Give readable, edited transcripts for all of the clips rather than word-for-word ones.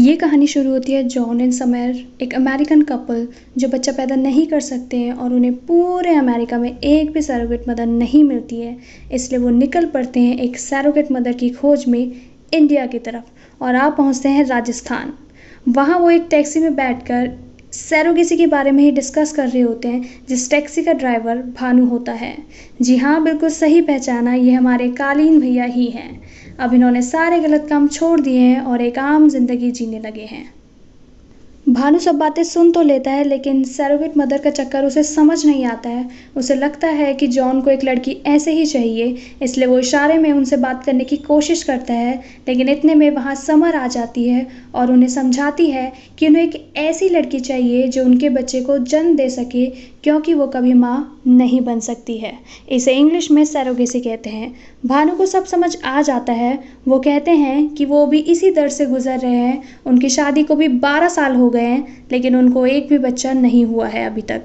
ये कहानी शुरू होती है जॉन एंड समर, एक अमेरिकन कपल जो बच्चा पैदा नहीं कर सकते हैं और उन्हें पूरे अमेरिका में एक भी सरोगेट मदर नहीं मिलती है। इसलिए वो निकल पड़ते हैं एक सरोगेट मदर की खोज में इंडिया की तरफ और आप पहुंचते हैं राजस्थान। वहाँ वो एक टैक्सी में बैठकर सरोगेसी के बारे में ही डिस्कस कर रहे होते हैं, जिस टैक्सी का ड्राइवर भानु होता है। जी हाँ, बिल्कुल सही पहचाना, ये हमारे कालीन भैया ही हैं। अब इन्होंने सारे गलत काम छोड़ दिए हैं और एक आम जिंदगी जीने लगे हैं। भानु सब बातें सुन तो लेता है, लेकिन सरोगेट मदर का चक्कर उसे समझ नहीं आता है। उसे लगता है कि जॉन को एक लड़की ऐसे ही चाहिए, इसलिए वो इशारे में उनसे बात करने की कोशिश करता है। लेकिन इतने में वहाँ समर आ जाती है और उन्हें समझाती है कि उन्हें एक ऐसी लड़की चाहिए जो उनके बच्चे को जन्म दे सके, क्योंकि वो कभी माँ नहीं बन सकती है। इसे इंग्लिश में सरोगेसी कहते हैं। भानु को सब समझ आ जाता है। वो कहते हैं कि वो भी इसी दर्द से गुजर रहे हैं। उनकी शादी को भी 12 साल हो गए हैं, लेकिन उनको एक भी बच्चा नहीं हुआ है अभी तक।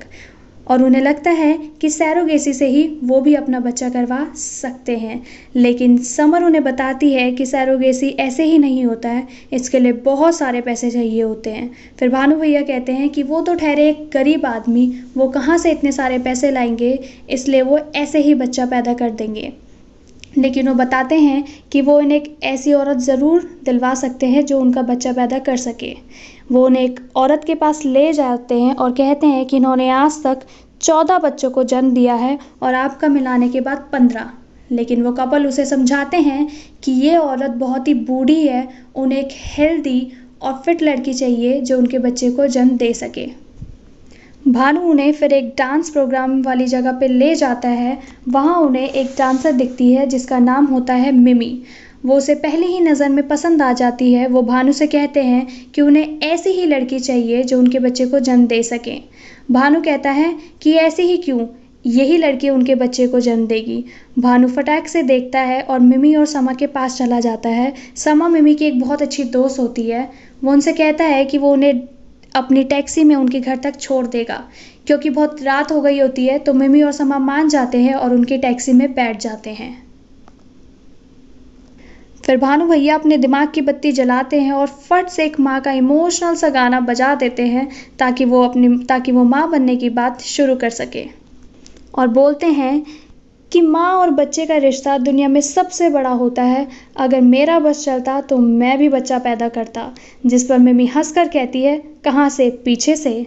और उन्हें लगता है कि सरोगेसी से ही वो भी अपना बच्चा करवा सकते हैं। लेकिन समर उन्हें बताती है कि सरोगेसी ऐसे ही नहीं होता है, इसके लिए बहुत सारे पैसे चाहिए होते हैं। फिर भानु भैया कहते हैं कि वो तो ठहरे एक गरीब आदमी, वो कहाँ से इतने सारे पैसे लाएंगे, इसलिए वो ऐसे ही बच्चा पैदा कर देंगे। लेकिन वो बताते हैं कि वो इन्हें एक ऐसी औरत ज़रूर दिलवा सकते हैं जो उनका बच्चा पैदा कर सके। वो उन्हें एक औरत के पास ले जाते हैं और कहते हैं कि इन्होंने आज तक 14 बच्चों को जन्म दिया है और आपका मिलाने के बाद 15। लेकिन वो कपल उसे समझाते हैं कि ये औरत बहुत ही बूढ़ी है, उन्हें एक हेल्दी और फिट लड़की चाहिए जो उनके बच्चे को जन्म दे सके। भानु उन्हें फिर एक डांस प्रोग्राम वाली जगह पे ले जाता है। वहाँ उन्हें एक डांसर दिखती है जिसका नाम होता है मिमी। वो उसे पहले ही नज़र में पसंद आ जाती है। वो भानु से कहते हैं कि उन्हें ऐसी ही लड़की चाहिए जो उनके बच्चे को जन्म दे सके। भानु कहता है कि ऐसे ही क्यों, यही लड़की उनके बच्चे को जन्म देगी। भानु फटाक से देखता है और मिमी और समा के पास चला जाता है। समा मिमी की एक बहुत अच्छी दोस्त होती है। वो उनसे कहता है कि वो उन्हें अपनी टैक्सी में उनके घर तक छोड़ देगा, क्योंकि बहुत रात हो गई होती है। तो मिमी और समा मान जाते हैं और उनकी टैक्सी में बैठ जाते हैं। फिर भानु भैया अपने दिमाग की बत्ती जलाते हैं और फट से एक माँ का इमोशनल सा गाना बजा देते हैं ताकि वो माँ बनने की बात शुरू कर सके। और बोलते हैं कि माँ और बच्चे का रिश्ता दुनिया में सबसे बड़ा होता है। अगर मेरा बस चलता तो मैं भी बच्चा पैदा करता। जिस पर मिमी हंसकर कहती है, कहाँ से, पीछे से।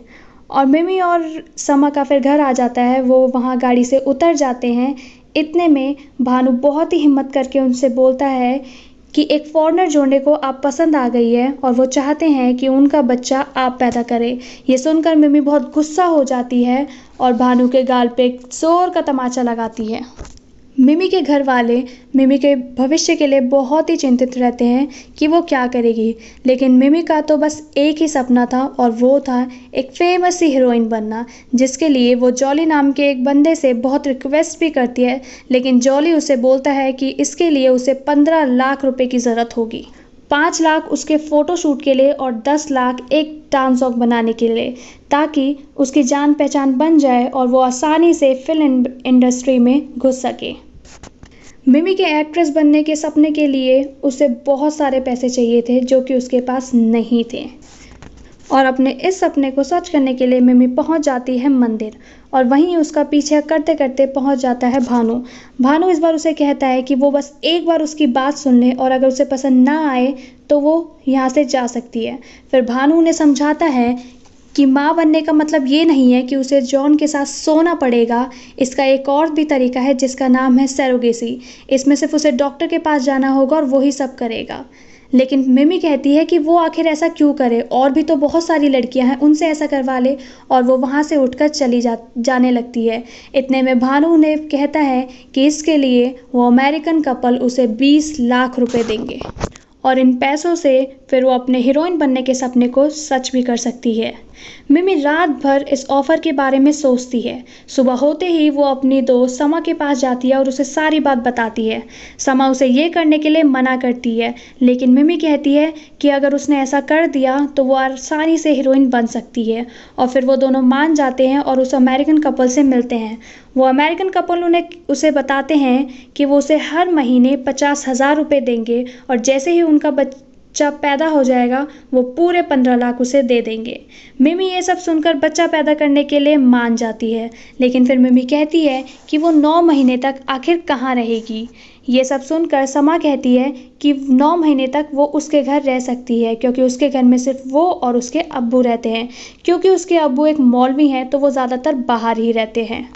और मिमी और समा का फिर घर आ जाता है। वो वहाँ गाड़ी से उतर जाते हैं। इतने में भानु बहुत ही हिम्मत करके उनसे बोलता है कि एक फॉरेनर जोड़ने को आप पसंद आ गई है और वो चाहते हैं कि उनका बच्चा आप पैदा करें। ये सुनकर मिमी बहुत गुस्सा हो जाती है और भानु के गाल पे एक जोर का तमाचा लगाती है। मिमी के घर वाले मिमी के भविष्य के लिए बहुत ही चिंतित रहते हैं कि वो क्या करेगी। लेकिन मिमी का तो बस एक ही सपना था और वो था एक फेमस सी हीरोइन बनना, जिसके लिए वो जॉली नाम के एक बंदे से बहुत रिक्वेस्ट भी करती है। लेकिन जॉली उसे बोलता है कि इसके लिए उसे 15 लाख रुपए की ज़रूरत होगी। 5 लाख उसके फ़ोटोशूट के लिए और 10 लाख एक डांस सॉन्ग बनाने के लिए, ताकि उसकी जान पहचान बन जाए और वो आसानी से फिल्म इंडस्ट्री में घुस सके। मिमी के एक्ट्रेस बनने के सपने के लिए उसे बहुत सारे पैसे चाहिए थे, जो कि उसके पास नहीं थे। और अपने इस सपने को सच करने के लिए मिमी पहुंच जाती है मंदिर और वहीं उसका पीछा करते करते पहुंच जाता है भानु। भानु इस बार उसे कहता है कि वो बस एक बार उसकी बात सुन ले और अगर उसे पसंद ना आए तो वो यहाँ से जा सकती है। फिर भानु उन्हें समझाता है कि माँ बनने का मतलब ये नहीं है कि उसे जॉन के साथ सोना पड़ेगा। इसका एक और भी तरीका है जिसका नाम है सरोगेसी। इसमें सिर्फ उसे डॉक्टर के पास जाना होगा और वो ही सब करेगा। लेकिन मिमी कहती है कि वो आखिर ऐसा क्यों करे, और भी तो बहुत सारी लड़कियां हैं, उनसे ऐसा करवा ले। और वो वहाँ से उठकर जाने लगती है। इतने में भानु ने कहता है कि इसके लिए वो अमेरिकन कपल उसे 20 लाख रुपए देंगे और इन पैसों से फिर वो अपने हीरोइन बनने के सपने को सच भी कर सकती है। मिमी रात भर इस ऑफ़र के बारे में सोचती है। सुबह होते ही वो अपनी दोस्त समा के पास जाती है और उसे सारी बात बताती है। समा उसे ये करने के लिए मना करती है, लेकिन मिमी कहती है कि अगर उसने ऐसा कर दिया तो वो आसानी से हीरोइन बन सकती है। और फिर वो दोनों मान जाते हैं और उस अमेरिकन कपल से मिलते हैं। वो अमेरिकन कपल उसे बताते हैं कि वो उसे हर महीने 50,000 रुपये देंगे और जैसे ही उनका बच्चा पैदा हो जाएगा वो पूरे 15 लाख उसे दे देंगे। मिमी ये सब सुनकर बच्चा पैदा करने के लिए मान जाती है, लेकिन फिर मिमी कहती है कि वो 9 महीने तक आखिर कहाँ रहेगी। ये सब सुनकर समा कहती है कि 9 महीने तक वो उसके घर रह सकती है, क्योंकि उसके घर में सिर्फ वो और उसके अब्बू रहते हैं। क्योंकि उसके अब्बू एक मौलवी हैं तो वो ज़्यादातर बाहर ही रहते हैं।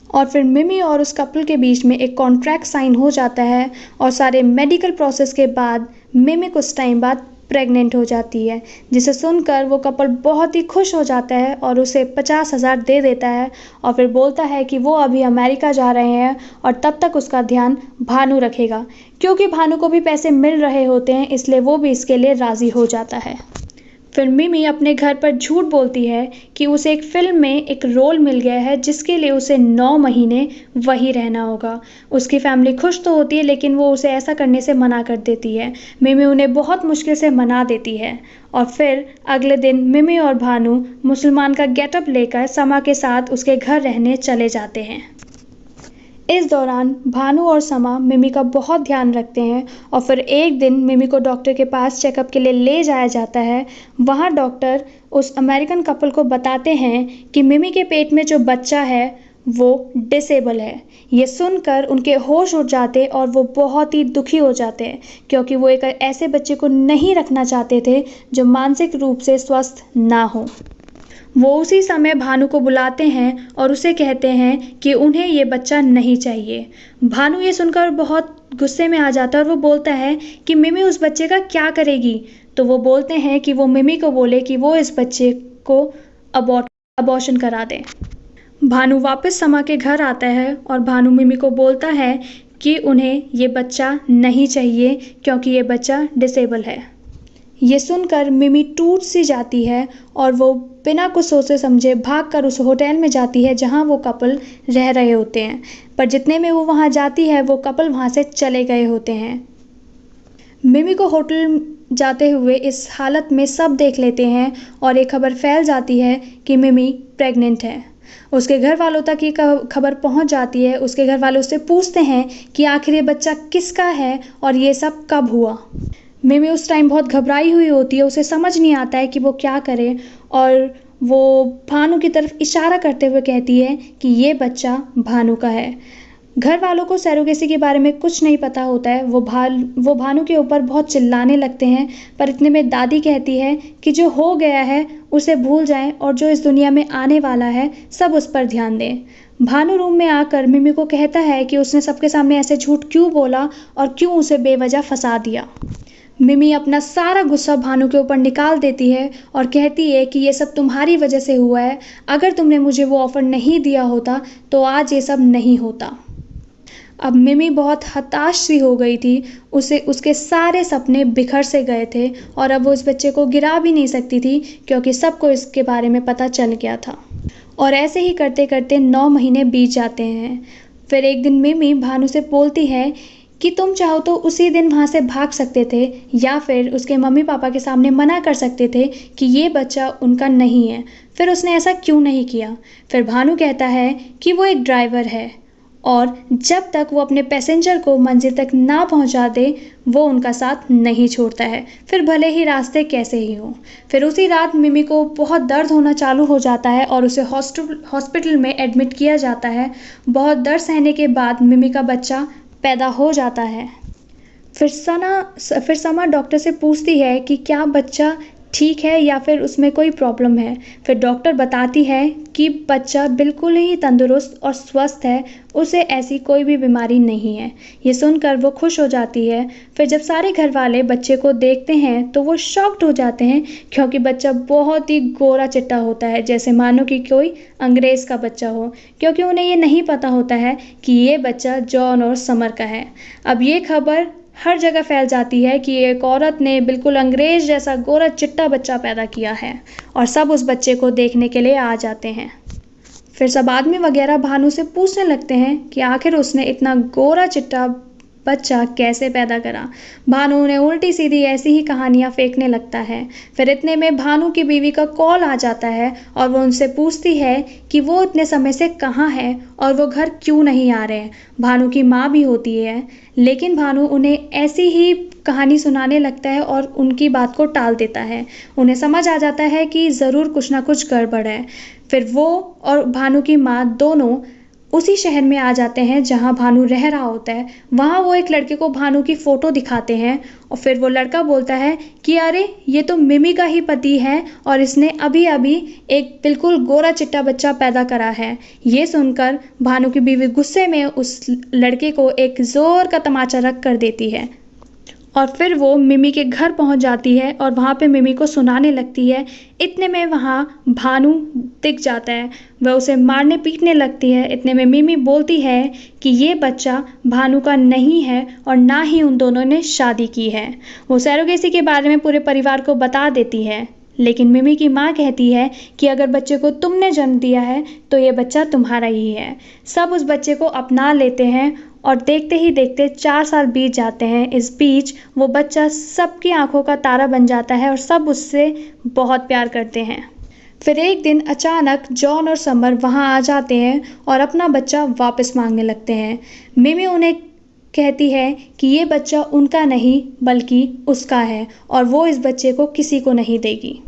और फिर मिमी और उस कपल के बीच में एक कॉन्ट्रैक्ट साइन हो जाता है और सारे मेडिकल प्रोसेस के बाद मिमी कुछ टाइम बाद प्रेग्नेंट हो जाती है, जिसे सुनकर वो कपल बहुत ही खुश हो जाता है और उसे 50,000 दे देता है और फिर बोलता है कि वो अभी अमेरिका जा रहे हैं और तब तक उसका ध्यान भानु रखेगा। क्योंकि भानु को भी पैसे मिल रहे होते हैं इसलिए वो भी इसके लिए राज़ी हो जाता है। फिर मिमी अपने घर पर झूठ बोलती है कि उसे एक फ़िल्म में एक रोल मिल गया है जिसके लिए उसे 9 महीने वहीं रहना होगा। उसकी फैमिली खुश तो होती है लेकिन वो उसे ऐसा करने से मना कर देती है। मिमी उन्हें बहुत मुश्किल से मना देती है और फिर अगले दिन मिमी और भानु मुसलमान का गेटअप लेकर समा के साथ उसके घर रहने चले जाते हैं। इस दौरान भानु और समा मिमी का बहुत ध्यान रखते हैं और फिर एक दिन मिमी को डॉक्टर के पास चेकअप के लिए ले जाया जाता है। वहाँ डॉक्टर उस अमेरिकन कपल को बताते हैं कि मिमी के पेट में जो बच्चा है वो डिसेबल है। ये सुनकर उनके होश उड़ जाते और वो बहुत ही दुखी हो जाते हैं, क्योंकि वो एक ऐसे बच्चे को नहीं रखना चाहते थे जो मानसिक रूप से स्वस्थ ना हो। वो उसी समय भानु को बुलाते हैं और उसे कहते हैं कि उन्हें ये बच्चा नहीं चाहिए। भानु ये सुनकर बहुत गुस्से में आ जाता है और वो बोलता है कि मिमी उस बच्चे का क्या करेगी। तो वो बोलते हैं कि वो मिमी को बोले कि वो इस बच्चे को अबॉर्शन करा दे। भानु वापस समा के घर आता है और भानु मिमी को बोलता है कि उन्हें ये बच्चा नहीं चाहिए क्योंकि ये बच्चा डिसेबल है। ये सुनकर मिमी टूट सी जाती है और वो बिना कुछ सोचे समझे भागकर उस होटल में जाती है जहां वो कपल रह रहे होते हैं। पर जितने में वो वहां जाती है वो कपल वहां से चले गए होते हैं। मिमी को होटल जाते हुए इस हालत में सब देख लेते हैं और एक खबर फैल जाती है कि मिमी प्रेग्नेंट है। उसके घर वालों तक ये खबर पहुंच जाती है। उसके घर वाले उससे पूछते हैं कि आखिर ये बच्चा किसका है और ये सब कब हुआ। मिमी उस टाइम बहुत घबराई हुई होती है, उसे समझ नहीं आता है कि वो क्या करे और वो भानु की तरफ इशारा करते हुए कहती है कि ये बच्चा भानु का है। घर वालों को सरोगेसी के बारे में कुछ नहीं पता होता है। वो भानु के ऊपर बहुत चिल्लाने लगते हैं, पर इतने में दादी कहती है कि जो हो गया है उसे भूल जाएं और जो इस दुनिया में आने वाला है सब उस पर ध्यान दें। भानु रूम में आकर मिमी को कहता है कि उसने सबके सामने ऐसे झूठ क्यों बोला और क्यों उसे बेवजह फंसा दिया। मिमी अपना सारा गुस्सा भानु के ऊपर निकाल देती है और कहती है कि ये सब तुम्हारी वजह से हुआ है। अगर तुमने मुझे वो ऑफ़र नहीं दिया होता तो आज ये सब नहीं होता। अब मिमी बहुत हताश सी हो गई थी। उसके सारे सपने बिखर से गए थे और अब वो इस बच्चे को गिरा भी नहीं सकती थी क्योंकि सबको इसके बारे में पता चल गया था। और ऐसे ही करते करते 9 महीने बीत जाते हैं। फिर एक दिन मिमी भानु से बोलती है कि तुम चाहो तो उसी दिन वहाँ से भाग सकते थे या फिर उसके मम्मी पापा के सामने मना कर सकते थे कि ये बच्चा उनका नहीं है। फिर उसने ऐसा क्यों नहीं किया। फिर भानु कहता है कि वो एक ड्राइवर है और जब तक वो अपने पैसेंजर को मंजिल तक ना पहुंचा दे वो उनका साथ नहीं छोड़ता है, फिर भले ही रास्ते कैसे ही हों। फिर उसी रात मिमी को बहुत दर्द होना चालू हो जाता है और उसे हॉस्पिटल में एडमिट किया जाता है। बहुत दर्द सहने के बाद मिमी का बच्चा पैदा हो जाता है। फिर समा डॉक्टर से पूछती है कि क्या बच्चा ठीक है या फिर उसमें कोई प्रॉब्लम है। फिर डॉक्टर बताती है कि बच्चा बिल्कुल ही तंदुरुस्त और स्वस्थ है, उसे ऐसी कोई भी बीमारी नहीं है। ये सुनकर वो खुश हो जाती है। फिर जब सारे घर वाले बच्चे को देखते हैं तो वो शॉक्ड हो जाते हैं क्योंकि बच्चा बहुत ही गोरा चिट्टा होता है, जैसे मानो कि कोई अंग्रेज़ का बच्चा हो, क्योंकि उन्हें ये नहीं पता होता है कि ये बच्चा जॉन और समर का है। अब ये खबर हर जगह फैल जाती है कि एक औरत ने बिल्कुल अंग्रेज जैसा गोरा चिट्टा बच्चा पैदा किया है और सब उस बच्चे को देखने के लिए आ जाते हैं। फिर सब आदमी वगैरह भानु से पूछने लगते हैं कि आखिर उसने इतना गोरा चिट्टा बच्चा कैसे पैदा करा। भानु उन्हें उल्टी सीधी ऐसी ही कहानियां फेंकने लगता है। फिर इतने में भानु की बीवी का कॉल आ जाता है और वो उनसे पूछती है कि वो इतने समय से कहाँ है और वो घर क्यों नहीं आ रहे हैं। भानु की माँ भी होती है, लेकिन भानु उन्हें ऐसी ही कहानी सुनाने लगता है और उनकी बात को टाल देता है। उन्हें समझ आ जाता है कि ज़रूर कुछ ना कुछ गड़बड़ है। फिर वो और भानु की माँ दोनों उसी शहर में आ जाते हैं जहां भानु रह रहा होता है। वहां वो एक लड़के को भानु की फ़ोटो दिखाते हैं और फिर वो लड़का बोलता है कि अरे ये तो मिमी का ही पति है और इसने अभी अभी एक बिल्कुल गोरा चिट्टा बच्चा पैदा करा है। ये सुनकर भानु की बीवी गुस्से में उस लड़के को एक ज़ोर का तमाचा रख कर देती है और फिर वो मिमी के घर पहुंच जाती है और वहाँ पे मिमी को सुनाने लगती है। इतने में वहाँ भानु दिख जाता है, वह उसे मारने पीटने लगती है। इतने में मिमी बोलती है कि ये बच्चा भानु का नहीं है और ना ही उन दोनों ने शादी की है। वो सरोगेसी के बारे में पूरे परिवार को बता देती है, लेकिन मिमी की माँ कहती है कि अगर बच्चे को तुमने जन्म दिया है तो ये बच्चा तुम्हारा ही है। सब उस बच्चे को अपना लेते हैं और देखते ही देखते 4 साल बीत जाते हैं। इस बीच वो बच्चा सबकी आंखों का तारा बन जाता है और सब उससे बहुत प्यार करते हैं। फिर एक दिन अचानक जॉन और समर वहाँ आ जाते हैं और अपना बच्चा वापस मांगने लगते हैं। मिमी उन्हें कहती है कि ये बच्चा उनका नहीं बल्कि उसका है और वो इस बच्चे को किसी को नहीं देगी।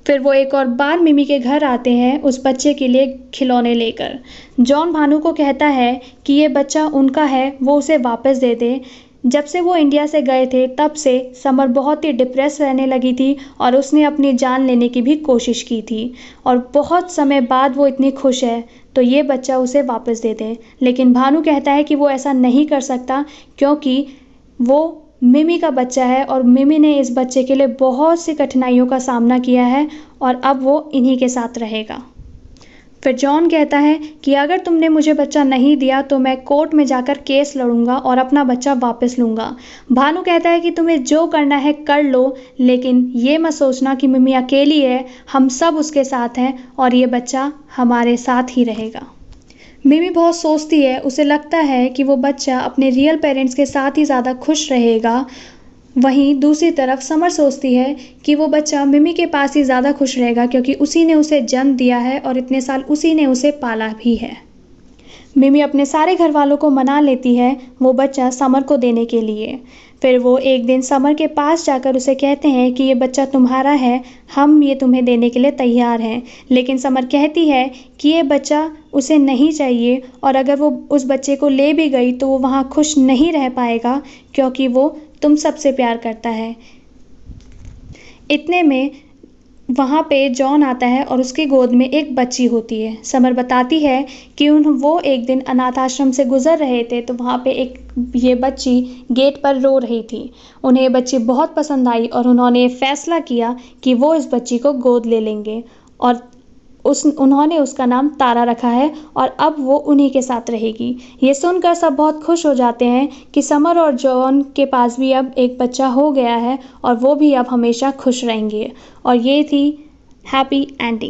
फिर वो एक और बार मिमी के घर आते हैं उस बच्चे के लिए खिलौने लेकर। जॉन भानु को कहता है कि ये बच्चा उनका है, वो उसे वापस दे दे। जब से वो इंडिया से गए थे तब से समर बहुत ही डिप्रेस रहने लगी थी और उसने अपनी जान लेने की भी कोशिश की थी और बहुत समय बाद वो इतनी खुश है, तो ये बच्चा उसे वापस दे दे। लेकिन भानु कहता है कि वो ऐसा नहीं कर सकता क्योंकि वो मिमी का बच्चा है और मिमी ने इस बच्चे के लिए बहुत सी कठिनाइयों का सामना किया है और अब वो इन्हीं के साथ रहेगा। फिर जॉन कहता है कि अगर तुमने मुझे बच्चा नहीं दिया तो मैं कोर्ट में जाकर केस लड़ूंगा और अपना बच्चा वापस लूँगा। भानु कहता है कि तुम्हें जो करना है कर लो, लेकिन ये मत सोचना कि मिमी अकेली है, हम सब उसके साथ हैं और ये बच्चा हमारे साथ ही रहेगा। मिमी बहुत सोचती है, उसे लगता है कि वो बच्चा अपने रियल पेरेंट्स के साथ ही ज़्यादा खुश रहेगा। वहीं दूसरी तरफ समर सोचती है कि वो बच्चा मिमी के पास ही ज़्यादा खुश रहेगा क्योंकि उसी ने उसे जन्म दिया है और इतने साल उसी ने उसे पाला भी है। मिमी अपने सारे घर वालों को मना लेती है वो बच्चा समर को देने के लिए। फिर वो एक दिन समर के पास जाकर उसे कहते हैं कि ये बच्चा तुम्हारा है, हम ये तुम्हें देने के लिए तैयार हैं। लेकिन समर कहती है कि ये बच्चा उसे नहीं चाहिए और अगर वो उस बच्चे को ले भी गई तो वो वहाँ खुश नहीं रह पाएगा क्योंकि वो तुम सबसे प्यार करता है। इतने में वहाँ पे जॉन आता है और उसकी गोद में एक बच्ची होती है। समर बताती है कि वो एक दिन अनाथ आश्रम से गुजर रहे थे तो वहाँ पे एक ये बच्ची गेट पर रो रही थी। उन्हें ये बच्ची बहुत पसंद आई और उन्होंने फैसला किया कि वो इस बच्ची को गोद ले लेंगे और उन्होंने उसका नाम तारा रखा है और अब वो उन्हीं के साथ रहेगी। ये सुनकर सब बहुत खुश हो जाते हैं कि समर और जॉन के पास भी अब एक बच्चा हो गया है और वो भी अब हमेशा खुश रहेंगे। और ये थी हैप्पी एंडिंग।